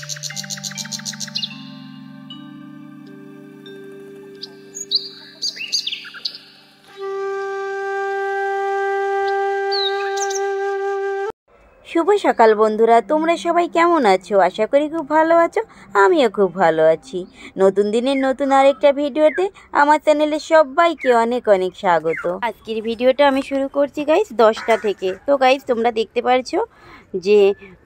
শুভ সকাল বন্ধুরা, তোমরা সবাই কেমন আছো? আশা করি খুব ভালো আছো। আমিও খুব ভালো আছি। নতুন দিনের নতুন আরেকটা ভিডিওতে আমার চ্যানেলে সবাইকে অনেক অনেক স্বাগত। আজকের ভিডিওটা আমি শুরু করছি গাইস 10টা থেকে। তো গাইস তোমরা দেখতে পারছো যে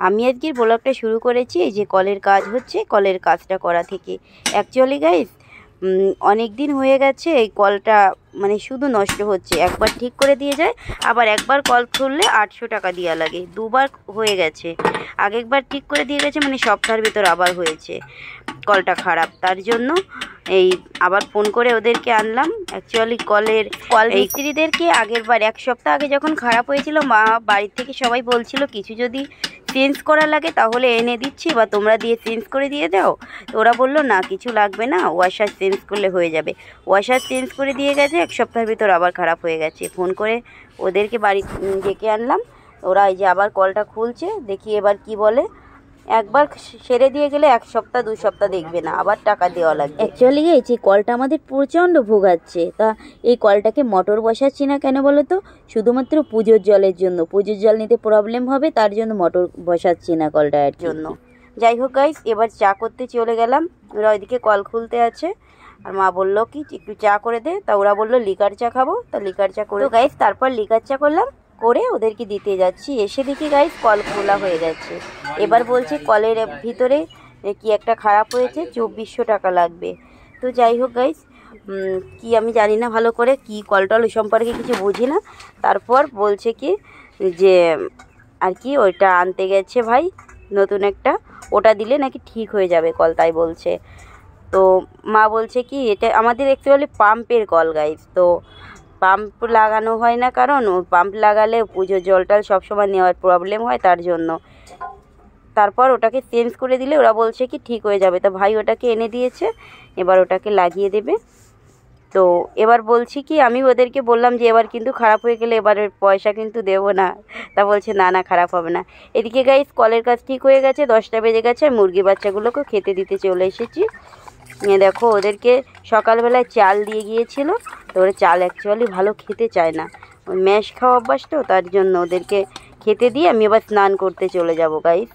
আমি আজকের ব্লগটা শুরু করেছি এই যে কলের কাজ হচ্ছে, কলের কাজটা করা থেকে। অ্যাকচুয়ালি গাইস অনেক দিন হয়ে গেছে এই কলটা মানে শুধু নষ্ট হচ্ছে। একবার ঠিক করে দিয়ে যায়, আবার একবার কল খুললে 800 টাকা দেওয়া লাগে। দুবার হয়ে গেছে। আগেরবার ঠিক করে দিয়ে গেছে মানে সপ্তাহের ভিতর আবার হয়েছে কলটা খারাপ। তার জন্য এই আবার ফোন করে ওদেরকে আনলাম। অ্যাকচুয়ালি কল মিস্ত্রিদেরকে আগেরবার 1 সপ্তাহ আগে যখন খারাপ হয়েছিল, মা বাড়ির থেকে সবাই বলছিল কিছু যদি চেঞ্জ করা লাগে তাহলে এনে দিচ্ছি বা তোমরা দিয়ে চেঞ্জ করে দিয়ে দাও। তো ওরা বললো না কিছু লাগবে না, ওয়াশার চেঞ্জ করলে হয়ে যাবে। ওয়াশার চেঞ্জ করে দিয়ে গেছে, 1 সপ্তাহের ভিতর আবার খারাপ হয়ে গেছে। ফোন করে ওদেরকে বাড়ি ডেকে আনলাম। ওরা এই যে আবার কলটা খুলছে, দেখি এবার কি বলে। একবার সেরে দিয়ে গেলে 1 সপ্তাহ 2 সপ্তাহ দেখবে না, আবার টাকা দেওয়া লাগবে। অ্যাকচুয়ালি এই যে কলটা আমাদের প্রচণ্ড ভোগাচ্ছে। তা এই কলটাকে মোটর বসাচ্ছি না কেন বলো তো? শুধুমাত্র পুজোর জলের জন্য। পুজোর জল নিতে প্রবলেম হবে, তার জন্য মোটর বসাচ্ছি না কলটার জন্য। যাই হোক গাইস, এবার চা করতে চলে গেলাম। ওরা ওইদিকে কল খুলতে আছে, আর মা বললো কি একটু চা করে দে। তা ওরা বললো লিকার চা খাবো, তা লিকার চা করে গাইস তারপর লিকার চা করলাম, করে ওদেরকে দিতে যাচ্ছি। এসে দেখি গাইস কল খোলা হয়ে গেছে। এবার বলছে কলের ভিতরে কি একটা খারাপ হয়েছে, 2400 টাকা লাগবে। তো যাই হোক গাইস, কি আমি জানি না ভালো করে, কি কলটল ওই সম্পর্কে কিছু বুঝি না। তারপর বলছে কি যে আর কি ওইটা আনতে গেছে ভাই নতুন একটা, ওটা দিলে নাকি ঠিক হয়ে যাবে কল, তাই বলছে। তো মা বলছে কি এটা আমাদের অ্যাকচুয়ালি পাম্পের কল গাইস। তো পাম্প লাগানো হয় না, কারণ পাম্প লাগালে পুজোর জলটাল সবসময় নেওয়ার প্রবলেম হয়, তার জন্য। তারপর ওটাকে চেঞ্জ করে দিলে ওরা বলছে কি ঠিক হয়ে যাবে। তা ভাই ওটাকে এনে দিয়েছে, এবার ওটাকে লাগিয়ে দেবে। তো এবার বলছি কি আমি ওদেরকে বললাম যে এবার কিন্তু খারাপ হয়ে গেলে এবারের পয়সা কিন্তু দেবো না। তা বলছে না না খারাপ হবে না। এদিকে গাইস কলের কাজ ঠিক হয়ে গেছে, 10টা বেজে গেছে। মুরগি বাচ্চাগুলোকে খেতে দিতে চলে এসেছি। দেখো ওদেরকে সকালবেলায় চাল দিয়ে গিয়েছিল, তো ওরা চাল অ্যাকচুয়ালি ভালো খেতে চায় না, ওই ম্যাশ খাওয়া অভ্যাস, তো তার জন্য ওদেরকে খেতে দিয়ে আমি এবার স্নান করতে চলে যাব গাইস।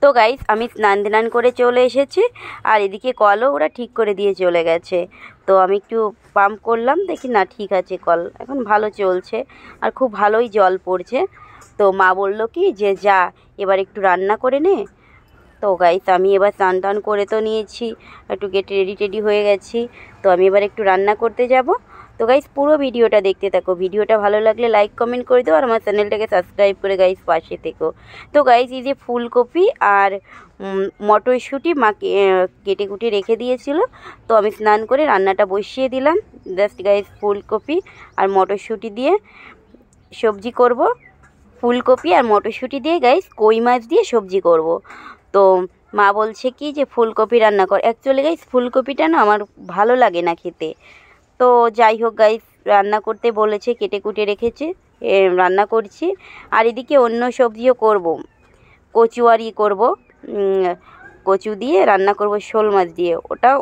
তো গাইস আমি স্নান করে চলে এসেছি, আর এদিকে কলও ওরা ঠিক করে দিয়ে চলে গেছে। তো আমি একটু পাম্প করলাম, দেখি না ঠিক আছে, কল এখন ভালো চলছে আর খুব ভালোই জল পড়ছে। তো মা বলল কি যে যা এবার একটু রান্না করে নে। তো গাইস আমি এবার স্নান টান করে তো নিয়েছি, একটু গেটে রেডি হয়ে গেছি। তো আমি এবার একটু রান্না করতে যাব। তো গাইস পুরো ভিডিওটা দেখতে থাকো। ভিডিওটা ভালো লাগলে লাইক কমেন্ট করে দিও, আর আমার চ্যানেলটাকে সাবস্ক্রাইব করে গাইস পাশে থেকো। তো গাইস এই যে ফুলকপি আর মটরশুঁটি মা কেটে কুটে রেখে দিয়েছিল, তো আমি স্নান করে রান্নাটা বসিয়ে দিলাম। জাস্ট গাইস ফুলকপি আর মটরশুঁটি দিয়ে সবজি করব। ফুলকপি আর মটরশুঁটি দিয়ে গাইস কই মাছ দিয়ে সবজি করব। তো মা বলছে কি যে ফুলকপি রান্না কর। অ্যাকচুয়ালি গাইস ফুলকপিটা না আমার ভালো লাগে না খেতে। তো যাই হোক গাইস রান্না করতে বলেছে, কেটে কুটে রেখেছে, রান্না করছি। আর এদিকে অন্য সবজিও করব, কচু আর করব, কচু দিয়ে রান্না করব শোল মাছ দিয়ে।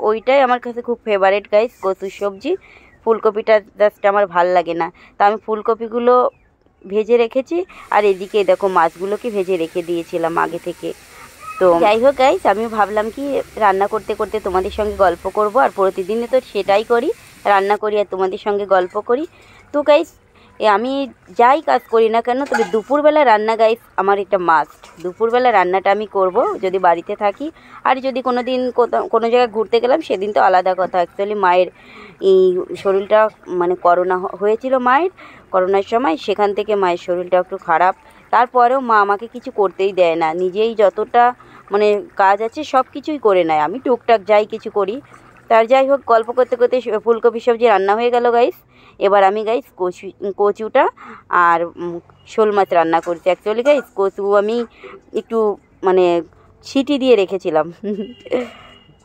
ওইটাই আমার কাছে খুব ফেভারিট গাইস, কচুর সবজি। ফুলকপিটা জাস্ট আমার ভাল লাগে না। তা আমি ফুলকপিগুলো ভেজে রেখেছি, আর এদিকে দেখো মাছগুলোকে ভেজে রেখে দিয়েছিলাম আগে থেকে। তো যাই হোক গাইস আমি ভাবলাম কি রান্না করতে করতে তোমাদের সঙ্গে গল্প করব, আর প্রতিদিনই তো সেটাই করি, রান্না করি আর তোমাদের সঙ্গে গল্প করি। তো গাইস আমি যাই কাজ করি না কেন, তবে দুপুরবেলা রান্না গাইস আমার একটা মাস্ট। দুপুরবেলা রান্নাটা আমি করব যদি বাড়িতে থাকি, আর যদি কোনো দিন কোনো জায়গায় ঘুরতে গেলাম সেদিন তো আলাদা কথা। অ্যাকচুয়ালি মায়ের এই শরীরটা মানে করোনা হয়েছিল মায়ের, করোনার সময়, সেখান থেকে মায়ের শরীরটা একটু খারাপ। তারপরেও মা আমাকে কিছু করতেই দেয় না, নিজেই যতটা মানে কাজ আছে সব কিছুই করে নেয়, আমি টুকটাক যাই কিছু করি। তার যাই হোক গল্প করতে করতে ফুলকপি সবজি রান্না হয়ে গেল গাইস। এবার আমি গাইস কচুটা আর শোল মাছ রান্না করছি। অ্যাকচুয়ালি গাইস কচু আমি একটু মানে ছিটি দিয়ে রেখেছিলাম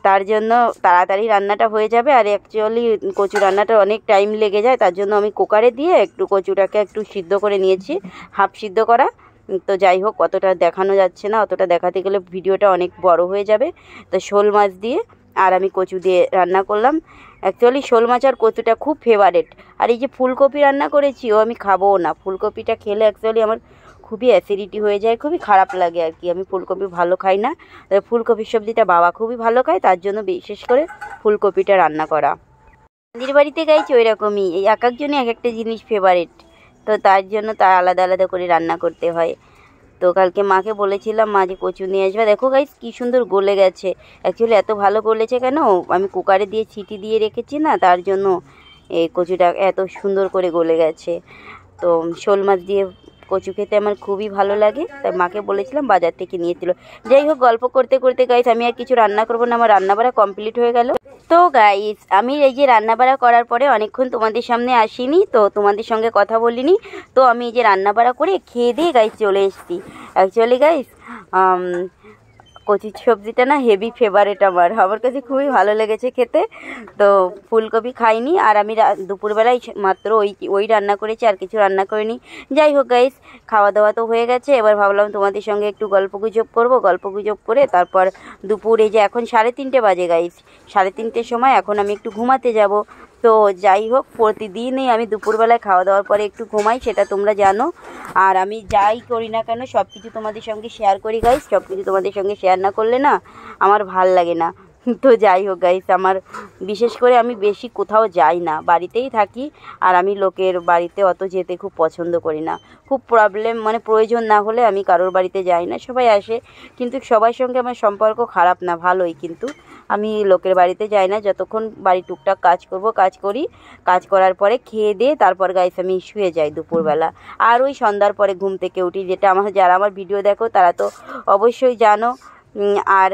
তার জন্য তাড়াতাড়ি রান্নাটা হয়ে যাবে। আর অ্যাকচুয়ালি কচু রান্নাটা অনেক টাইম লেগে যায়, তার জন্য আমি কুকারে দিয়ে একটু কচুটাকে একটু সিদ্ধ করে নিয়েছি, হাফ সিদ্ধ করা। তো যাই হোক অতটা দেখানো যাচ্ছে না, অতটা দেখাতে গেলে ভিডিওটা অনেক বড় হয়ে যাবে। তো শোল মাছ দিয়ে আর আমি কচু দিয়ে রান্না করলাম। অ্যাকচুয়ালি শোল মাছ আর কচুটা খুব ফেভারেট। আর এই যে ফুলকপি রান্না করেছি ও আমি খাবোও না, ফুলকপিটা খেলে অ্যাকচুয়ালি আমার খুবই অ্যাসিডিটি হয়ে যায়, খুবই খারাপ লাগে আর কি। আমি ফুলকপি ভালো খাই না, ফুলকপির সবজিটা বাবা খুবই ভালো খায়, তার জন্য বিশেষ করে ফুলকপিটা রান্না করা। আমাদের বাড়িতে গাইছি ওই রকমই, এই এক একজনই এক একটা জিনিস ফেভারিট, তো তার জন্য তার আলাদা আলাদা করে রান্না করতে হয়। তো কালকে মাকে বলেছিলাম মা যে কচু নিয়ে আসবে, দেখো গাইস কী সুন্দর গলে গেছে। অ্যাকচুয়ালি এত ভালো গলেছে কেন, আমি কুকারে দিয়ে সিটি দিয়ে রেখেছি না, তার জন্য এই কচুটা এত সুন্দর করে গলে গেছে। তো শোল মাছ দিয়ে কচু খেতে আমার খুবই ভালো লাগে, তাই মাকে বলেছিলাম বাজার থেকে নিয়েছিল। যাই হোক গল্প করতে করতে গাইস আমি আর কিছু রান্না করবো না, আমার রান্নাবাড়া কমপ্লিট হয়ে গেল। তো গাইস আমি এই যে রান্নাবাড়া করার পরে অনেকক্ষণ তোমাদের সামনে আসিনি, তো তোমাদের সঙ্গে কথা বলিনি। তো আমি এই যে রান্নাবাড়া করে খেয়ে দিয়ে গাইস চলে এসেছি। অ্যাকচুয়ালি গাইস কচুর সবজিটা না হেভি ফেভারিট আমার কাছে খুবই ভালো লেগেছে খেতে। তো ফুলকপি খাইনি, আর আমি দুপুরবেলায় মাত্র ওই রান্না করেছি, আর কিছু রান্না করিনি। যাই হোক গাইস খাওয়া দাওয়া তো হয়ে গেছে, এবার ভাবলাম তোমাদের সঙ্গে একটু গল্পগুজব করব। গল্পগুজব করে তারপর দুপুরে যে এখন 3:30 বাজে গাইস, 3:30 সময় এখন আমি একটু ঘুমাতে যাব। তো যাই হোক প্রতিদিনই আমি দুপুরবেলায় খাওয়া দাওয়ার পরে একটু ঘুমাই, সেটা তোমরা জানো। আর আমি যাই করি না কেন সব কিছু তোমাদের সঙ্গে শেয়ার করি গাইস, সব কিছু তোমাদের সঙ্গে শেয়ার না করলে না আমার ভাল লাগে না। তো যাই হোক গাইস আমার বিশেষ করে আমি বেশি কোথাও যাই না, বাড়িতেই থাকি। আর আমি লোকের বাড়িতে অত যেতে খুব পছন্দ করি না, খুব প্রবলেম মানে প্রয়োজন না হলে আমি কারোর বাড়িতে যাই না। সবাই আসে কিন্তু সবার সঙ্গে আমার সম্পর্ক খারাপ না, ভালোই, কিন্তু আমি লোকের বাড়িতে যাই না। যতক্ষণ বাড়ি টুকটাক কাজ করব কাজ করি, কাজ করার পরে খেয়ে দিয়ে তারপর গাইস আমি শুয়ে যাই দুপুরবেলা। আর ওই সন্ধ্যার পরে ঘুম থেকে উঠি, যেটা যারা আমার ভিডিও দেখো তারা তো অবশ্যই জানো। আর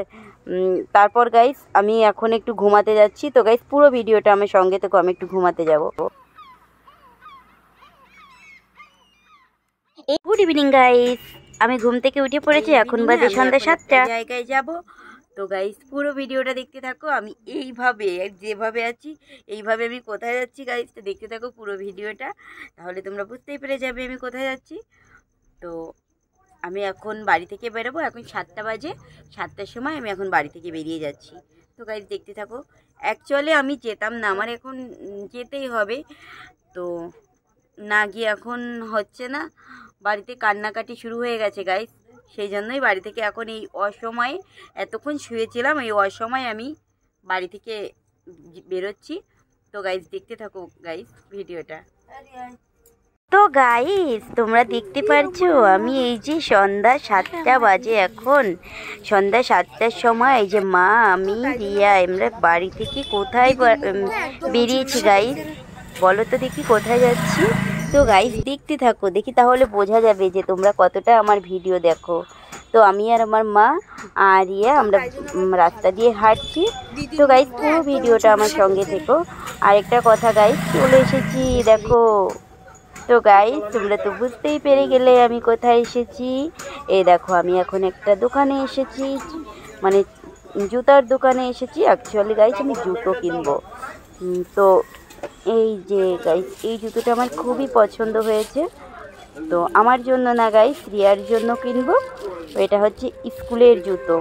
তারপর গাইস আমি এখন একটু ঘুমাতে যাচ্ছি। তো গাইস পুরো ভিডিওটা আমার সঙ্গে থেকে আমি একটু ঘুমাতে যাব। গুড ইভিনিং গাইস, আমি ঘুম থেকে উঠে পড়েছি, এখন বাজে সন্ধ্যা 7টা। জায়গায় যাব। তো গাইস পুরো ভিডিওটা দেখতে থাকো, আমি এইভাবে যেভাবে আছি এইভাবে আমি কোথায় যাচ্ছি গাইস, তো দেখতে থাকো পুরো ভিডিওটা, তাহলে তোমরা বুঝতেই পেরে যাবে আমি কোথায় যাচ্ছি। তো আমি এখন বাড়ি থেকে বেরোবো, এখন 7টা বাজে, 7টার সময় আমি এখন বাড়ি থেকে বেরিয়ে যাচ্ছি। তো গাইস দেখতে থাকো। অ্যাকচুয়ালি আমি যেতাম না, আমার এখন যেতেই হবে। তো না গিয়ে এখন হচ্ছে না, বাড়িতে কান্নাকাটি শুরু হয়ে গেছে গাইস, সেই জন্যই বাড়ি থেকে এখন এই অসময়ে, এতক্ষণ শুয়েছিলাম, এই অসময়ে আমি বাড়ি থেকে বেরোচ্ছি। তো গাইস দেখতে থাকো গাইস ভিডিওটা। তো গাইস তোমরা দেখতে পারছো আমি এই যে সন্ধ্যা 7টা বাজে, এখন সন্ধ্যা 7টার সময় এই যে মা আমি রিয়া আমরা বাড়ি থেকে কোথায় বেরিয়েছি গাইস, বলো তো দেখি কোথায় যাচ্ছি। তো গাইস দেখতে থাকো, দেখি তাহলে বোঝা যাবে যে তোমরা কতটা আমার ভিডিও দেখো। তো আমি আর আমার মা আর রিয়া আমরা রাস্তা দিয়ে হাঁটছি। তো গাইস পুরো ভিডিওটা আমার সঙ্গে থেকো। আরেকটা কথা গাইস, চলে এসেছি দেখো। তো গাইস তোমরা তো বুঝতেই পেরে গেলে আমি কোথায় এসেছি। এই দেখো আমি এখন একটা দোকানে এসেছি, মানে জুতার দোকানে এসেছি। অ্যাকচুয়ালি গাইস আমি জুতো কিনবো। তো এই যে গাইস এই জুতোটা আমার খুবই পছন্দ হয়েছে। তো আমার জন্য না গাইস, রিয়ার জন্য কিনবো। এটা হচ্ছে স্কুলের জুতো।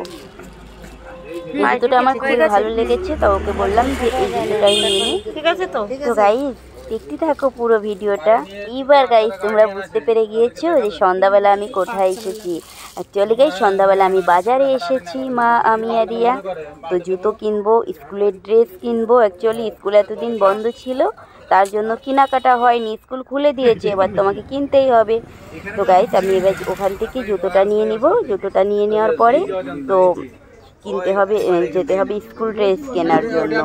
এই জুতোটা আমার খুবই ভালো লেগেছে, তো ওকে বললাম যে এই জুতোটাই নিয়ে নে। ঠিক আছে। তো গাইস দেখতে থাকো পুরো ভিডিওটা। এইবার গাইস তোমরা বুঝতে পেরে গিয়েছো যে সন্ধ্যাবেলা আমি কোথায় এসেছি। অ্যাকচুয়ালি গাইস সন্ধ্যাবেলা আমি বাজারে এসেছি, মা আমি আর রিয়া। তো জুতো কিনবো, স্কুলের ড্রেস কিনবো। অ্যাকচুয়ালি স্কুল এতদিন বন্ধ ছিল, তার জন্য কেনাকাটা হয়নি, স্কুল খুলে দিয়েছে, এবার তোমাকে কিনতেই হবে। তো গাইস আমি এবার ওখান থেকে জুতোটা নিয়ে নিব। জুতোটা নিয়ে নেওয়ার পরে তো কিনতে হবে, যেতে হবে স্কুল ড্রেস কেনার জন্য।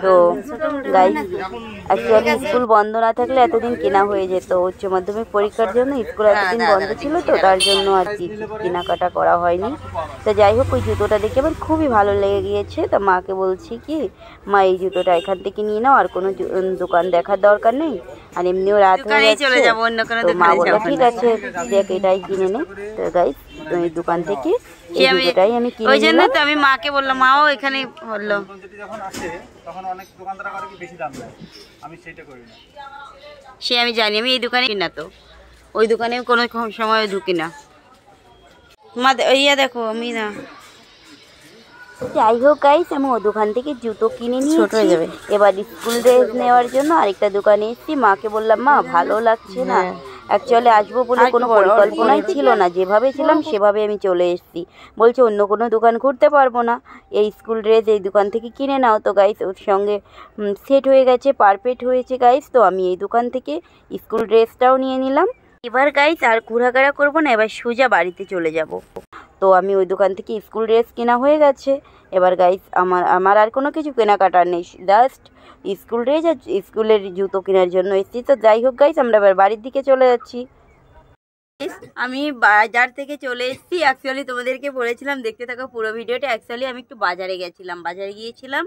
তো গাইস অ্যাকচুয়ালি স্কুল বন্ধ না থাকলে এতদিন কেনা হয়ে যেত, উচ্চ মাধ্যমিক পরীক্ষার জন্য স্কুল এতদিন বন্ধ ছিল, তো তার জন্য আর কি কেনাকাটা করা হয়নি। তো যাই হোক ওই জুতোটা দেখে আমার খুবই ভালো লেগে গিয়েছে। তো মাকে বলছি কি মা এই জুতোটা এখান থেকে নিয়ে নাও, আর কোনো দোকান দেখার দরকার নেই, আর এমনিও রাত হয়ে যাচ্ছে। তো মা বললো ঠিক আছে দেখ এটাই কিনে নে। তো গাইস ওই দোকান থেকে এই জুতোটাই আমি কিনে নিলাম। ওই জন্য তো আমি মাকে বললাম, মাও এখানে বললো সে আমি জানি, আমি এই দোকানে কিনা, তো ওই দোকানে কোনো সময় ঢুকি না। মা ইয়া দেখো আমি না যাই হোক গাইস, আমি ও দোকান থেকে জুতো কিনে নিয়ে ছোট হয়ে যাবে। এবার স্কুল ড্রেস নেওয়ার জন্য আরেকটা দোকানে এসেছি। মাকে বললাম মা ভালো লাগছে না, অ্যাকচুয়ালি আসবো বলে কোনো পরিকল্পনাই ছিল না, যেভাবে ছিলাম সেভাবে আমি চলে এসেছি। বলছে অন্য কোনো দোকান ঘুরতে পারবো না, এই স্কুল ড্রেস এই দোকান থেকে কিনে নাও। তো গাইস ওর সঙ্গে সেট হয়ে গেছে, পারফেক্ট হয়েছে গাইস। তো আমি এই দোকান থেকে স্কুল ড্রেসটাও নিয়ে নিলাম। এবার গাইস আর ঘোরাঘেরা করবো না, এবার সোজা বাড়িতে চলে যাব। তো আমি ওই দোকান থেকে স্কুল ড্রেস কেনা হয়ে গেছে। এবার গাইস আমার আর কোনো কিছু কেনাকাটার নেই, জাস্ট স্কুল ড্রেস আর স্কুলের জুতো কেনার জন্য এসেছি। তো যাই হোক গাইস, আমরা এবার বাড়ির দিকে চলে যাচ্ছি। আমি বাজার থেকে চলে এসেছি। অ্যাকচুয়ালি তোমাদেরকে বলেছিলাম দেখতে থাকো পুরো ভিডিওটা। অ্যাকচুয়ালি আমি একটু বাজারে গিয়েছিলাম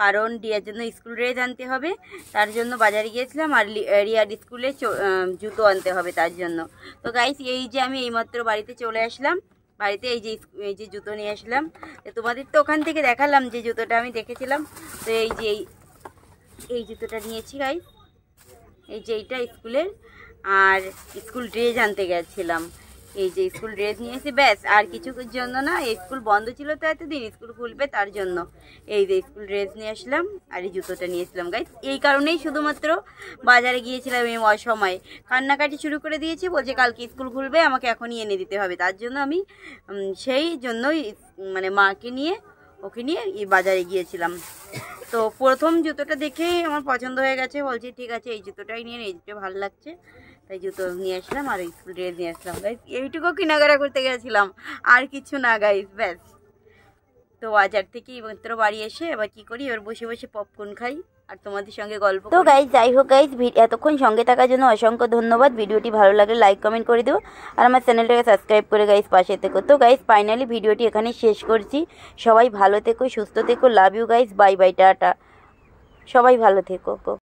কারণ রিয়ার জন্য স্কুল ড্রেস আনতে হবে, তার জন্য বাজারে গিয়েছিলাম। আর রিয়ার স্কুলে জুতো আনতে হবে তার জন্য। তো গাইস এই যে আমি এইমাত্র বাড়িতে চলে আসলাম, বাড়িতে এই যে জুতো নিয়ে আসলাম। তোমাদের তো ওখান থেকে দেখালাম যে জুতোটা আমি দেখেছিলাম। তো এই জুতোটা নিয়েছি গাইস, এই যে এইটা স্কুলের। আর স্কুল ড্রেস আনতে গেছিলাম, এই যে স্কুল ড্রেস নিয়েছি ব্যাস, আর কিছুর জন্য না। স্কুল বন্ধ ছিল তো এতদিন, স্কুল খুলবে তার জন্য এই যে স্কুল ড্রেস নিয়ে আসলাম আর এই জুতোটা নিয়েছিলাম গাইস। এই কারণেই শুধুমাত্র বাজারে গিয়েছিলাম এই অসময়ে। কান্নাকাটি শুরু করে দিয়েছি, বলছে কালকে স্কুল খুলবে, আমাকে এখনই এনে দিতে হবে। তার জন্য আমি সেই জন্যই মানে মাকে নিয়ে ওকে নিয়ে বাজারে গিয়েছিলাম। তো প্রথম জুতোটা দেখেই আমার পছন্দ হয়ে গেছে, বলছি ঠিক আছে এই জুতোটাই নিয়ে, এই জুতো ভালো লাগছে, তাই জুতো নিয়ে আসলাম আর স্কুল ড্রেস নিয়ে আসলাম গাইস। এইটুকু কেনাকাটা করতে গেছিলাম, আর কিছু না গাইস, ব্যাস। তো বাজার থেকে মাত্র বাড়ি এসে এবার কি করি, এবার বসে বসে পপকর্ন খাই আর তোমাদের সঙ্গে গল্প। তো গাইস যাই হোক গাইস, এতক্ষণ সঙ্গে থাকার জন্য অসংখ্য ধন্যবাদ। ভিডিওটি ভালো লাগলে লাইক কমেন্ট করে দিও আর আমার চ্যানেলটাকে সাবস্ক্রাইব করে গাইস পাশে থেকো। তো গাইস ফাইনালি ভিডিওটি এখানে শেষ করছি। সবাই ভালো থেকো, সুস্থ থেকো, love you guys, bye bye, টাটা, সবাই ভালো থেকো।